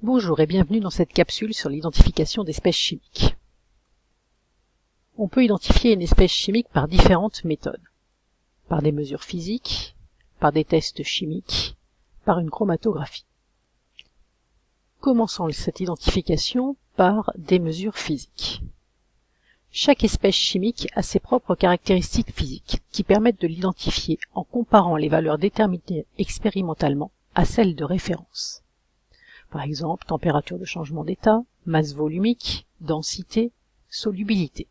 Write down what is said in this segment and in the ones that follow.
Bonjour et bienvenue dans cette capsule sur l'identification d'espèces chimiques. On peut identifier une espèce chimique par différentes méthodes. Par des mesures physiques, par des tests chimiques, par une chromatographie. Commençons cette identification par des mesures physiques. Chaque espèce chimique a ses propres caractéristiques physiques qui permettent de l'identifier en comparant les valeurs déterminées expérimentalement à celles de référence. Par exemple, température de changement d'état, masse volumique, densité, solubilité.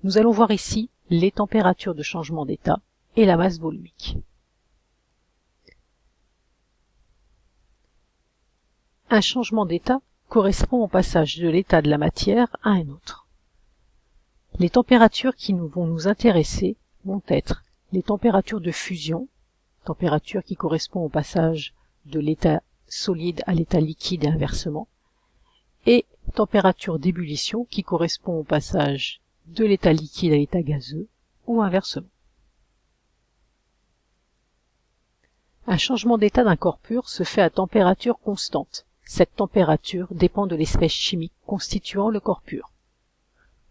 Nous allons voir ici les températures de changement d'état et la masse volumique. Un changement d'état correspond au passage de l'état de la matière à un autre. Les températures qui vont nous intéresser vont être les températures de fusion, température qui correspond au passage de l'état solide à l'état liquide et inversement, et température d'ébullition qui correspond au passage de l'état liquide à l'état gazeux ou inversement. Un changement d'état d'un corps pur se fait à température constante. Cette température dépend de l'espèce chimique constituant le corps pur.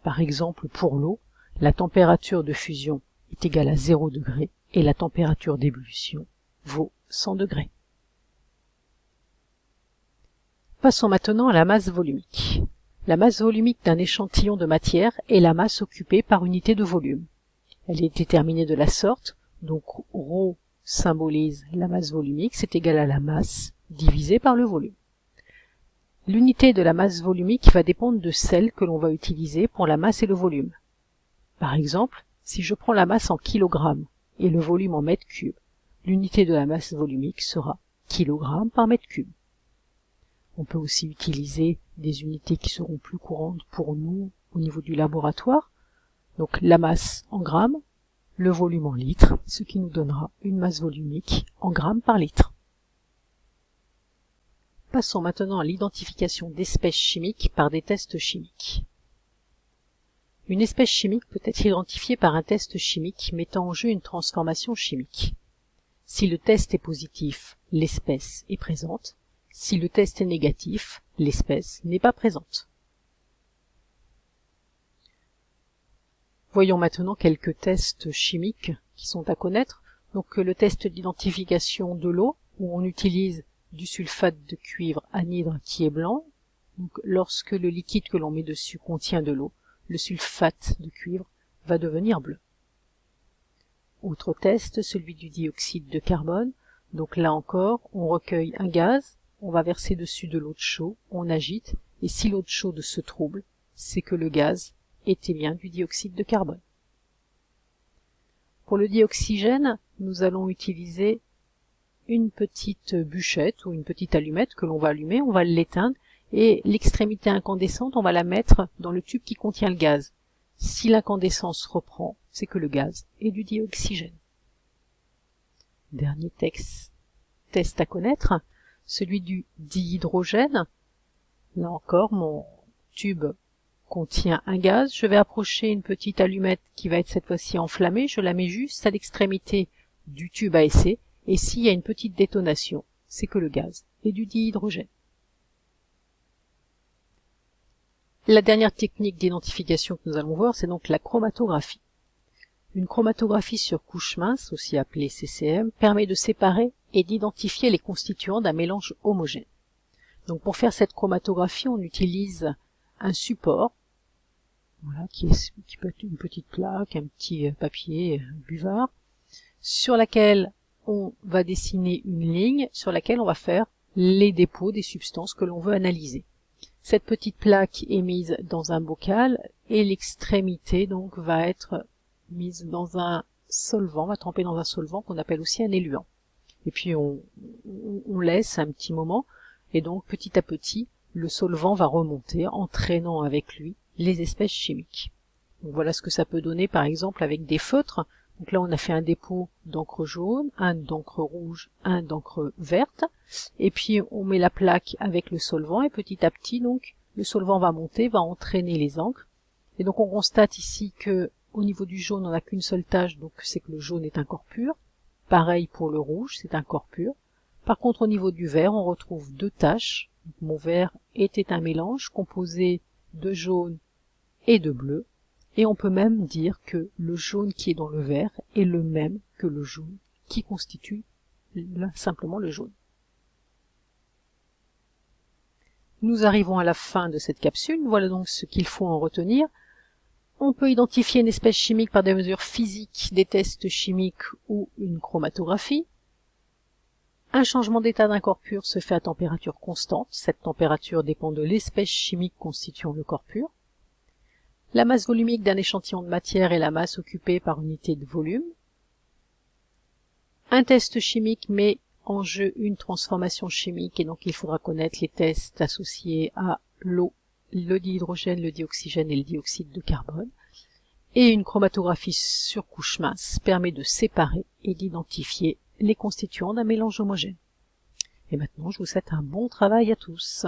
Par exemple, pour l'eau, la température de fusion est égale à 0 degré et la température d'ébullition vaut 100 degrés. Passons maintenant à la masse volumique. La masse volumique d'un échantillon de matière est la masse occupée par unité de volume. Elle est déterminée de la sorte, donc ρ symbolise la masse volumique, c'est égal à la masse divisée par le volume. L'unité de la masse volumique va dépendre de celle que l'on va utiliser pour la masse et le volume. Par exemple, si je prends la masse en kilogrammes et le volume en mètres cubes, l'unité de la masse volumique sera kg par mètre cube. On peut aussi utiliser des unités qui seront plus courantes pour nous au niveau du laboratoire. Donc la masse en grammes, le volume en litres, ce qui nous donnera une masse volumique en grammes par litre. Passons maintenant à l'identification d'espèces chimiques par des tests chimiques. Une espèce chimique peut être identifiée par un test chimique mettant en jeu une transformation chimique. Si le test est positif, l'espèce est présente. Si le test est négatif, l'espèce n'est pas présente. Voyons maintenant quelques tests chimiques qui sont à connaître. Donc le test d'identification de l'eau, où on utilise du sulfate de cuivre anhydre qui est blanc. Donc lorsque le liquide que l'on met dessus contient de l'eau, le sulfate de cuivre va devenir bleu. Autre test, celui du dioxyde de carbone. Donc là encore, on recueille un gaz, on va verser dessus de l'eau de chaux, on agite, et si l'eau de chaude se trouble, c'est que le gaz était bien du dioxyde de carbone. Pour le dioxygène, nous allons utiliser une petite bûchette ou une petite allumette que l'on va allumer, on va l'éteindre, et l'extrémité incandescente, on va la mettre dans le tube qui contient le gaz. Si l'incandescence reprend, c'est que le gaz est du dioxygène. Dernier test à connaître, celui du dihydrogène. Là encore, mon tube contient un gaz. Je vais approcher une petite allumette qui va être cette fois-ci enflammée. Je la mets juste à l'extrémité du tube à essai. Et s'il y a une petite détonation, c'est que le gaz est du dihydrogène. La dernière technique d'identification que nous allons voir, c'est donc la chromatographie. Une chromatographie sur couche mince, aussi appelée CCM, permet de séparer et d'identifier les constituants d'un mélange homogène. Donc pour faire cette chromatographie, on utilise un support, voilà, qui peut être une petite plaque, un petit papier buvard, sur laquelle on va dessiner une ligne sur laquelle on va faire les dépôts des substances que l'on veut analyser. Cette petite plaque est mise dans un bocal et l'extrémité donc va être mise dans un solvant, va tremper dans un solvant qu'on appelle aussi un éluant. Et puis on laisse un petit moment et donc petit à petit le solvant va remonter entraînant avec lui les espèces chimiques. Donc voilà ce que ça peut donner par exemple avec des feutres. Donc là on a fait un dépôt d'encre jaune, un d'encre rouge, un d'encre verte, et puis on met la plaque avec le solvant et petit à petit donc le solvant va monter, va entraîner les encres. Et donc on constate ici que au niveau du jaune on n'a qu'une seule tache, donc c'est que le jaune est un corps pur. Pareil pour le rouge, c'est un corps pur. Par contre au niveau du vert on retrouve deux taches, Mon verre était un mélange composé de jaune et de bleu, et on peut même dire que le jaune qui est dans le verre est le même que le jaune qui constitue simplement le jaune. Nous arrivons à la fin de cette capsule. Voilà donc ce qu'il faut en retenir. On peut identifier une espèce chimique par des mesures physiques, des tests chimiques ou une chromatographie. Un changement d'état d'un corps pur se fait à température constante. Cette température dépend de l'espèce chimique constituant le corps pur. La masse volumique d'un échantillon de matière est la masse occupée par unité de volume. Un test chimique met en jeu une transformation chimique et donc il faudra connaître les tests associés à l'eau, le dihydrogène, le dioxygène et le dioxyde de carbone. Et une chromatographie sur couche mince permet de séparer et d'identifier les constituants d'un mélange homogène. Et maintenant, je vous souhaite un bon travail à tous.